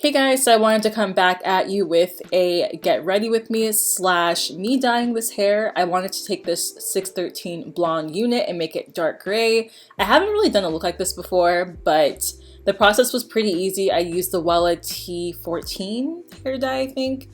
Hey guys, so I wanted to come back at you with a get ready with me / me dyeing this hair. I wanted to take this 613 blonde unit and make it dark gray. I haven't really done a look like this before, but the process was pretty easy. I used the Wella T14 hair dye, I think,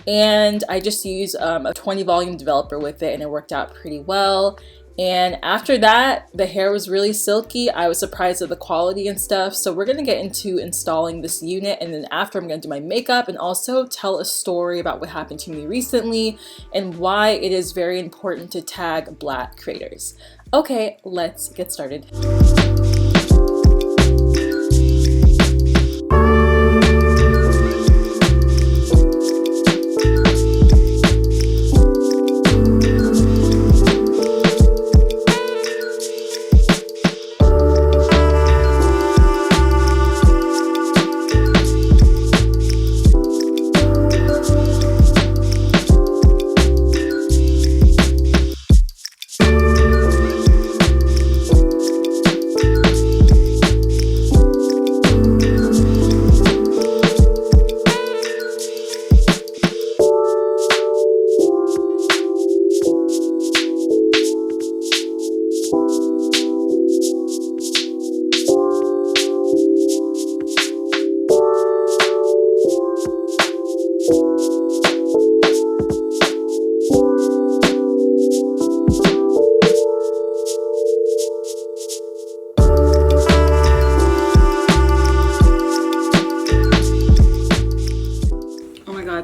and I just used a 20 volume developer with it, and it worked out pretty well. And after that, the hair was really silky. I was surprised at the quality and stuff. So we're gonna get into installing this unit, and then after I'm gonna do my makeup and also tell a story about what happened to me recently and why it is very important to tag Black creators. Okay, let's get started.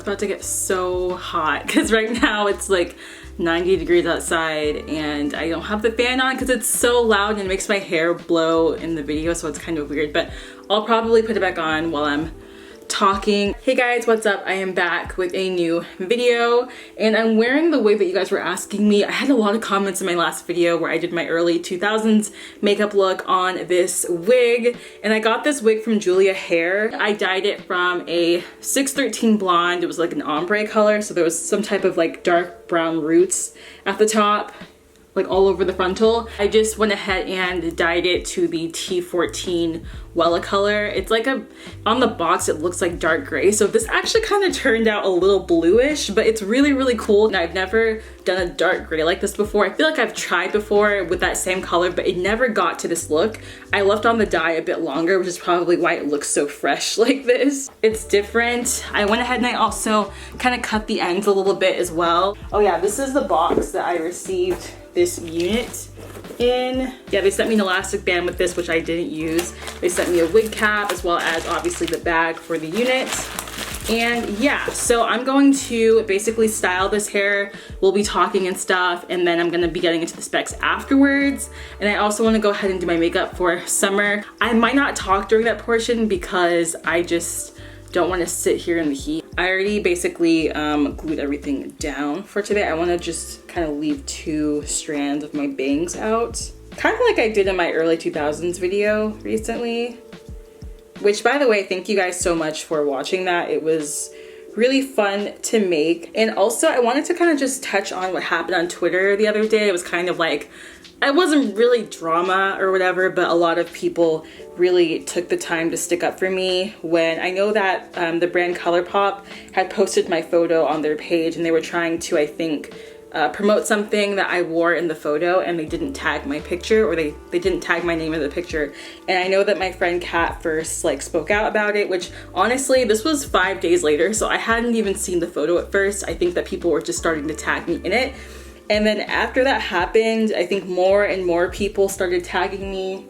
About to get so hot because right now it's like 90 degrees outside and I don't have the fan on because it's so loud and it makes my hair blow in the video, so it's kind of weird, but I'll probably put it back on while I'm talking. Hey guys, what's up? I am back with a new video and I'm wearing the wig that you guys were asking me. I had a lot of comments in my last video where I did my early 2000s makeup look on this wig, and I got this wig from Julia Hair. I dyed it from a 613 blonde. It was like an ombre color, so there was some type of like dark brown roots at the top, like all over the frontal. I just went ahead and dyed it to the T14 Wella color. It's like on the box it looks like dark gray, so this actually kind of turned out a little bluish, but it's really cool. And I've never done a dark gray like this before. I feel like I've tried before with that same color, but it never got to this look. I left on the dye a bit longer, which is probably why it looks so fresh like this. It's different. I went ahead and I also kind of cut the ends a little bit as well. Oh yeah, this is the box that I received this unit in. Yeah, they sent me an elastic band with this, which I didn't use. They sent me a wig cap as well as obviously the bag for the unit. And yeah, so I'm going to basically style this hair. We'll be talking and stuff, and then I'm gonna be getting into the specs afterwards. And I also wanna go ahead and do my makeup for summer. I might not talk during that portion because I just don't wanna sit here in the heat. I already basically glued everything down for today. I wanna just kind of leave 2 strands of my bangs out. Kind of like I did in my early 2000s video recently. Which, by the way, thank you guys so much for watching that. It was really fun to make. And also I wanted to kind of just touch on what happened on Twitter the other day. It was kind of like, it wasn't really drama or whatever, but a lot of people really took the time to stick up for me when I know that the brand ColourPop had posted my photo on their page, and they were trying to, I think, promote something that I wore in the photo, and they didn't tag my picture, or they didn't tag my name in the picture. And I know that my friend Kat first like spoke out about it, which honestly, this was 5 days later, so I hadn't even seen the photo at first. I think that people were just starting to tag me in it. And then after that happened, I think more and more people started tagging me.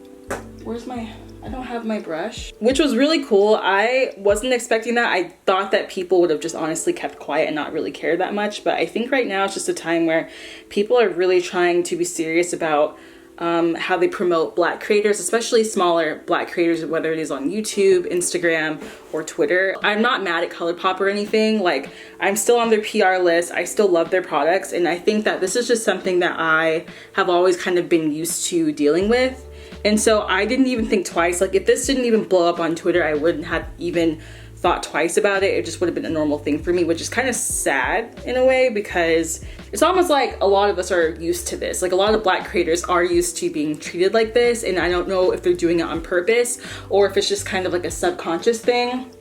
I don't have my brush, which was really cool. I wasn't expecting that. I thought that people would have just honestly kept quiet and not really cared that much. But I think right now it's just a time where people are really trying to be serious about how they promote Black creators, especially smaller Black creators, whether it is on YouTube, Instagram, or Twitter. I'm not mad at ColourPop or anything. Like, I'm still on their PR list. I still love their products. And I think that this is just something that I have always kind of been used to dealing with. And so I didn't even think twice. Like, if this didn't even blow up on Twitter, I wouldn't have even thought twice about it. It just would have been a normal thing for me, which is kind of sad in a way, because it's almost like a lot of us are used to this. Like, a lot of Black creators are used to being treated like this, and I don't know if they're doing it on purpose or if it's just kind of like a subconscious thing.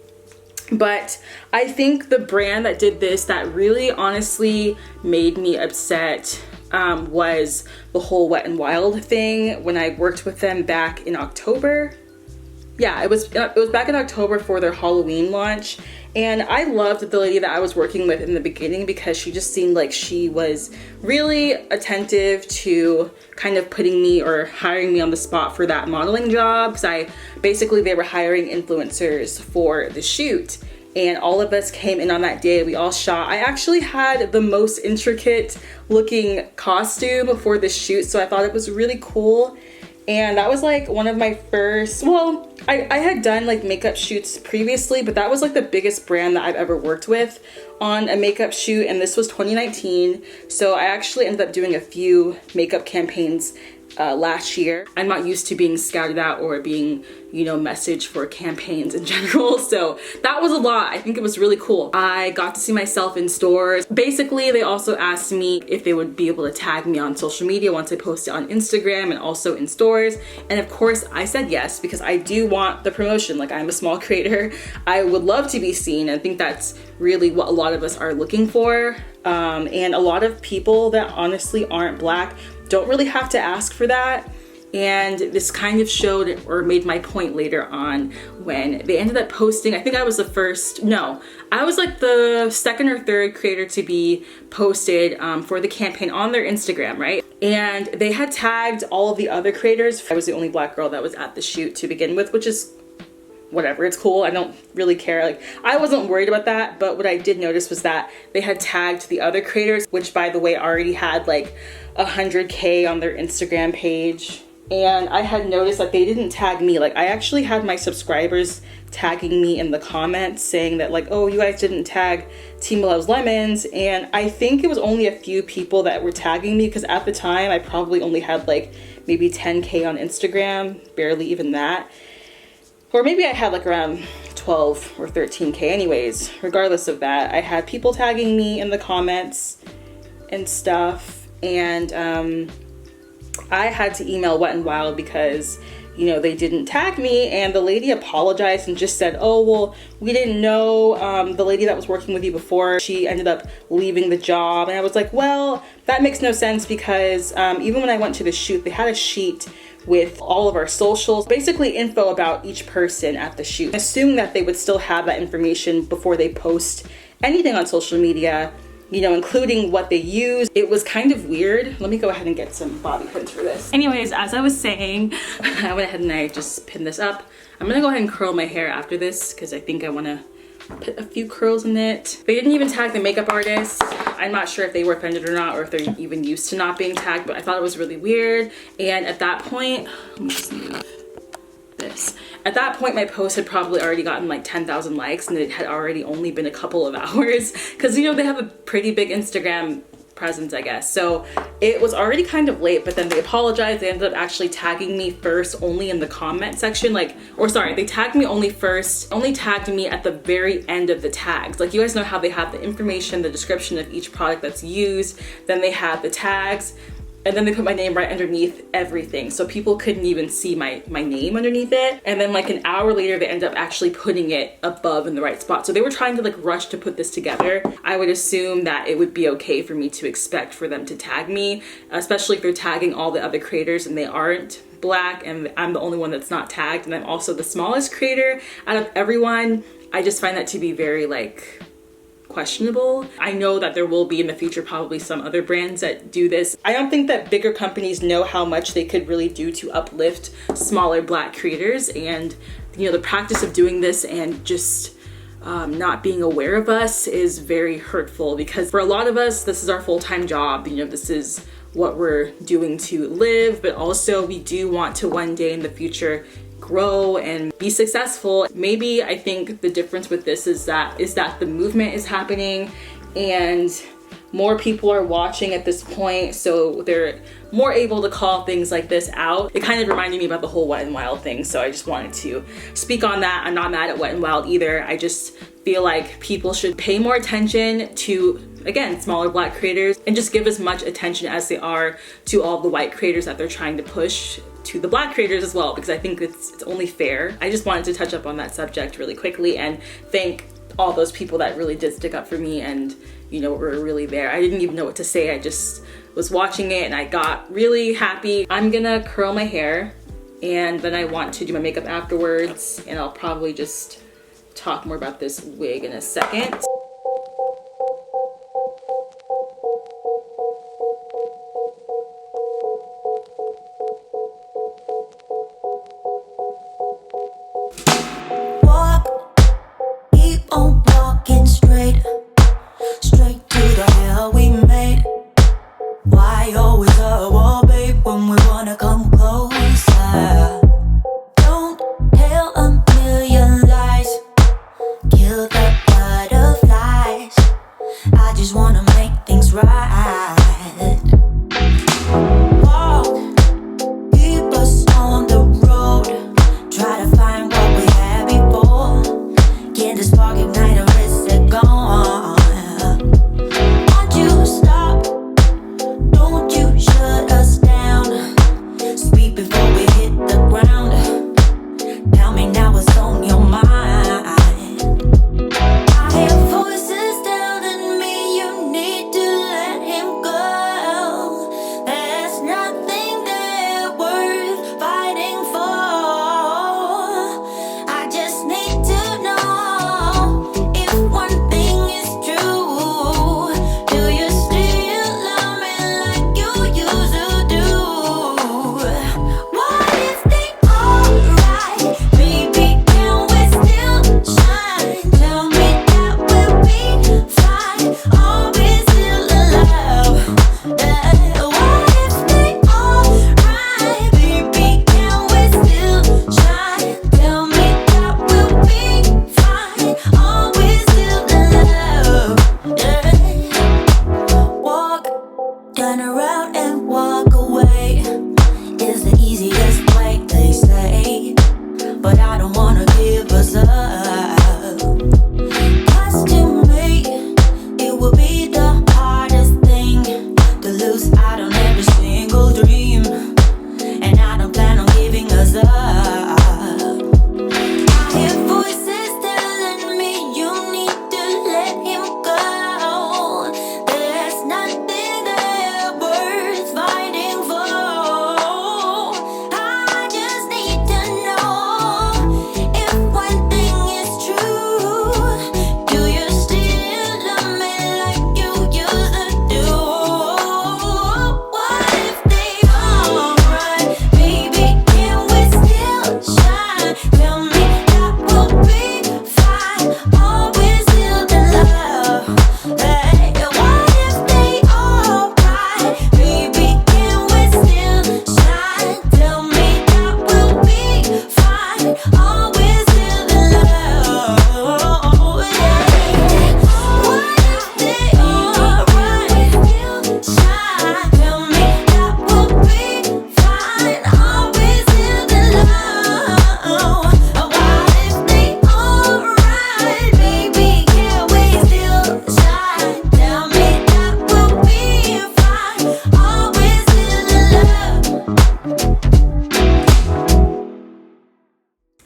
But I think the brand that did this that really honestly made me upset was the whole Wet n Wild thing when I worked with them back in October. Yeah, it was back in October for their Halloween launch. And I loved the lady that I was working with in the beginning because she just seemed like she was really attentive to kind of putting me or hiring me on the spot for that modeling job. Because they were hiring influencers for the shoot. And all of us came in on that day. We all shot. I actually had the most intricate looking costume for the shoot, so I thought it was really cool. And that was like one of my first, well, I had done like makeup shoots previously, but that was like the biggest brand that I've ever worked with on a makeup shoot, and this was 2019. So I actually ended up doing a few makeup campaigns last year. I'm not used to being scouted out or being, messaged for campaigns in general. So that was a lot. I think it was really cool. I got to see myself in stores. Basically, they also asked me if they would be able to tag me on social media once I post it on Instagram and also in stores. And of course, I said yes because I do want the promotion. Like, I'm a small creator. I would love to be seen. I think that's really what a lot of us are looking for. And a lot of people that honestly aren't Black don't really have to ask for that. And this kind of showed or made my point later on when they ended up posting. I think I was I was like the second or third creator to be posted for the campaign on their Instagram, right? And they had tagged all of the other creators. I was the only Black girl that was at the shoot to begin with, which is whatever, it's cool. I don't really care. Like, I wasn't worried about that, but what I did notice was that they had tagged the other creators, which by the way already had like 100K on their Instagram page. And I had noticed that they didn't tag me. Like, I actually had my subscribers tagging me in the comments saying that like, oh, you guys didn't tag Timaloveslemons. And I think it was only a few people that were tagging me because at the time I probably only had like maybe 10K on Instagram, barely even that. Or maybe I had like around 12 or 13K. Anyways, regardless of that, I had people tagging me in the comments and stuff. And I had to email Wet n Wild because, they didn't tag me, and the lady apologized and just said, oh, well, we didn't know the lady that was working with you before, she ended up leaving the job. And I was like, well, that makes no sense because even when I went to the shoot, they had a sheet with all of our socials, basically info about each person at the shoot. Assume that they would still have that information before they post anything on social media, including what they use. It was kind of weird. Let me go ahead and get some bobby pins for this. Anyways, as I was saying, I went ahead and I just pinned this up. I'm gonna go ahead and curl my hair after this because I think I wanna put a few curls in it. They didn't even tag the makeup artist. I'm not sure if they were offended or not, or if they're even used to not being tagged, but I thought it was really weird. And at that point, let me just move this. At that point, my post had probably already gotten like 10,000 likes, and it had already only been a couple of hours because they have a pretty big Instagram presence, I guess. So it was already kind of late, but then they apologized. They ended up actually tagging me first only in the comment section, they tagged me only tagged me at the very end of the tags. Like, you guys know how they have the information, the description of each product that's used, then they have the tags, and then they put my name right underneath everything. So people couldn't even see my name underneath it. And then like an hour later, they ended up actually putting it above in the right spot. So they were trying to like rush to put this together. I would assume that it would be okay for me to expect for them to tag me, especially if they're tagging all the other creators and they aren't Black and I'm the only one that's not tagged. And I'm also the smallest creator out of everyone. I just find that to be very like questionable. I know that there will be in the future probably some other brands that do this. I don't think that bigger companies know how much they could really do to uplift smaller Black creators, and the practice of doing this and just not being aware of us is very hurtful, because for a lot of us this is our full-time job. This is what we're doing to live, but also we do want to one day in the future grow and be successful. Maybe I think the difference with this is that the movement is happening and more people are watching at this point, so they're more able to call things like this out. It kind of reminded me about the whole Wet n Wild thing, so I just wanted to speak on that. I'm not mad at Wet n Wild either. I just feel like people should pay more attention to, again, smaller Black creators, and just give as much attention as they are to all the white creators that they're trying to push to the Black creators as well, because I think it's only fair. I just wanted to touch up on that subject really quickly and thank all those people that really did stick up for me and, you know, were really there. I didn't even know what to say. I just was watching it and I got really happy. I'm gonna curl my hair and then I want to do my makeup afterwards, and I'll probably just talk more about this wig in a second.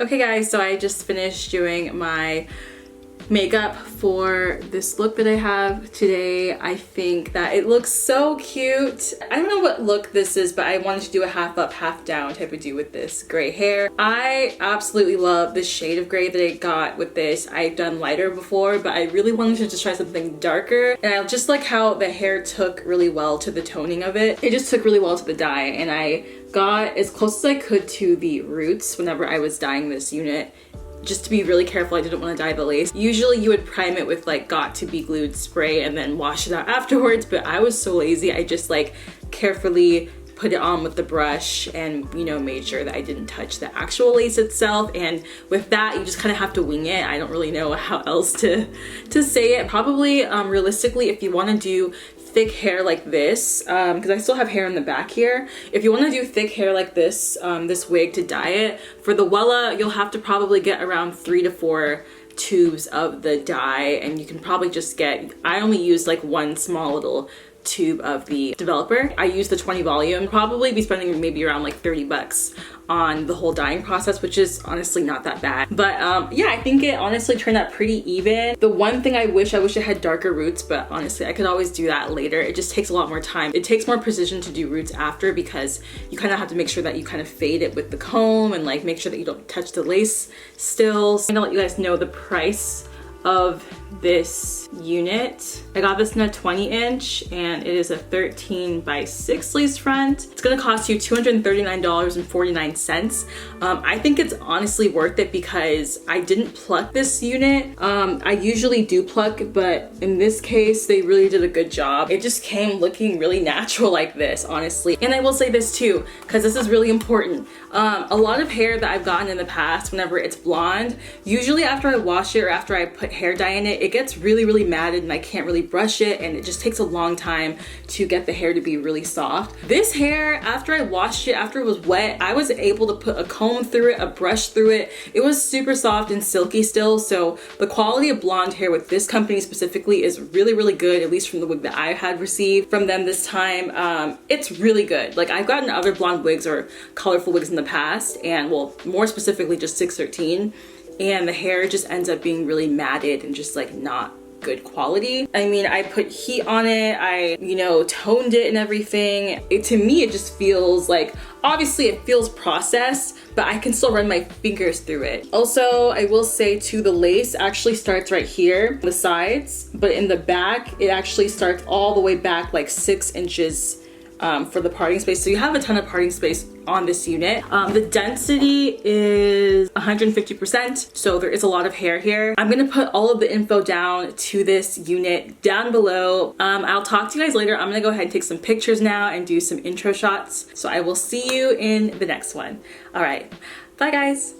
Okay guys, so I just finished doing my makeup for this look that I have today. I think that it looks so cute. I don't know what look this is, but I wanted to do a half up, half down type of do with this gray hair. I absolutely love the shade of gray that I got with this. I've done lighter before, but I really wanted to just try something darker. And I just like how the hair took really well to the toning of it. It just took really well to the dye, and I got as close as I could to the roots whenever I was dyeing this unit, just to be really careful. I didn't want to dye the lace. Usually you would prime it with like got to be glued spray and then wash it out afterwards, but I was so lazy. I just like carefully put it on with the brush and, you know, made sure that I didn't touch the actual lace itself. And with that, you just kind of have to wing it. I don't really know how else to say it. Probably realistically, if you want to do thick hair like this, because I still have hair in the back here, if you want to do thick hair like this, this wig to dye it, for the Wella, you'll have to probably get around 3 to 4 tubes of the dye, and you can probably just get, I only used like one small little tube of the developer. I use the 20 volume, probably be spending maybe around like 30 bucks on the whole dyeing process, which is honestly not that bad. But yeah, I think it honestly turned out pretty even. The one thing I wish it had darker roots, but honestly I could always do that later. It just takes a lot more time. It takes more precision to do roots after, because you kind of have to make sure that you kind of fade it with the comb and like make sure that you don't touch the lace stills. I'm gonna let you guys know the price of this unit. I got this in a 20-inch and it is a 13x6 lace front. It's gonna cost you $239.49. I think it's honestly worth it because I didn't pluck this unit. I usually do pluck, but in this case they really did a good job. It just came looking really natural like this, honestly. And I will say this too, because this is really important. A lot of hair that I've gotten in the past, whenever it's blonde, usually after I wash it or after I put hair dye in it, it gets really matted and I can't really brush it, and it just takes a long time to get the hair to be really soft. This hair, after I washed it, after it was wet, I was able to put a comb through it, a brush through it. It was super soft and silky still, so the quality of blonde hair with this company specifically is really good, at least from the wig that I had received from them this time. It's really good. Like, I've gotten other blonde wigs or colorful wigs in the past, and well, more specifically just 613, and the hair just ends up being really matted and just like not good quality. I mean, I put heat on it, I, you know, toned it and everything. To me, it just feels like, obviously it feels processed, but I can still run my fingers through it. Also, I will say too, the lace actually starts right here, the sides, but in the back, it actually starts all the way back like 6 inches for the parting space. So you have a ton of parting space on this unit. The density is 150%, so there is a lot of hair here. I'm gonna put all of the info down to this unit down below. I'll talk to you guys later. I'm gonna go ahead and take some pictures now and do some intro shots. So I will see you in the next one. All right, bye guys.